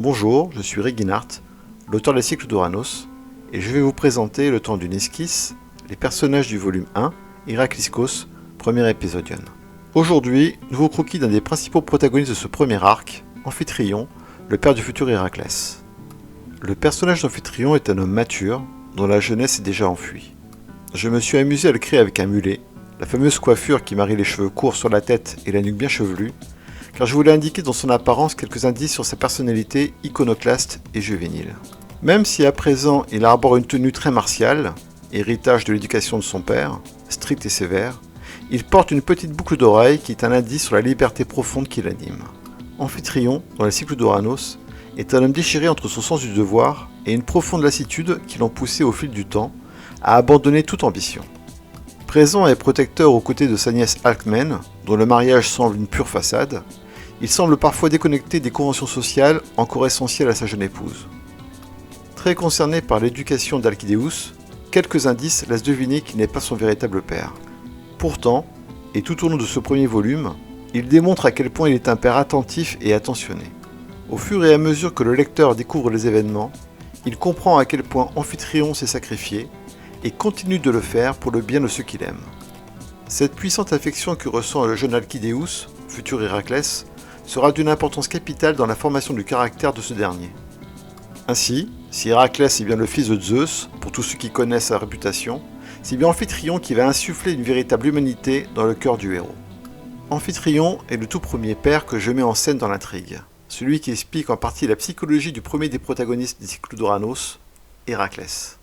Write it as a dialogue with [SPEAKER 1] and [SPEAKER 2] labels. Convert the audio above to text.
[SPEAKER 1] Bonjour, je suis Reginart, l'auteur des cycles d'Ouranos, et je vais vous présenter le temps d'une esquisse, les personnages du volume 1, Irakliscos, premier épisodion. Aujourd'hui, nouveau croquis d'un des principaux protagonistes de ce premier arc, Amphitryon, le père du futur Héraclès. Le personnage d'Amphitryon est un homme mature, dont la jeunesse est déjà enfuie. Je me suis amusé à le créer avec un mulet, la fameuse coiffure qui marie les cheveux courts sur la tête et la nuque bien chevelue, car je voulais indiquer dans son apparence quelques indices sur sa personnalité iconoclaste et juvénile. Même si à présent il arbore une tenue très martiale, héritage de l'éducation de son père, stricte et sévère, il porte une petite boucle d'oreille qui est un indice sur la liberté profonde qui l'anime. Amphitryon, dans les cycles d'Ouranos, est un homme déchiré entre son sens du devoir et une profonde lassitude qui l'ont poussé au fil du temps à abandonner toute ambition. Présent et protecteur aux côtés de sa nièce Alcmène, dont le mariage semble une pure façade, il semble parfois déconnecté des conventions sociales encore essentielles à sa jeune épouse. Très concerné par l'éducation d'Alkidéus, quelques indices laissent deviner qu'il n'est pas son véritable père. Pourtant, et tout au long de ce premier volume, il démontre à quel point il est un père attentif et attentionné. Au fur et à mesure que le lecteur découvre les événements, il comprend à quel point Amphitryon s'est sacrifié et continue de le faire pour le bien de ceux qu'il aime. Cette puissante affection que ressent le jeune Alkidéus, futur Héraclès, sera d'une importance capitale dans la formation du caractère de ce dernier. Ainsi, si Héraclès est bien le fils de Zeus, pour tous ceux qui connaissent sa réputation, c'est bien Amphitryon qui va insuffler une véritable humanité dans le cœur du héros. Amphitryon est le tout premier père que je mets en scène dans l'intrigue, celui qui explique en partie la psychologie du premier des protagonistes des cycles d'Ouranos, Héraclès.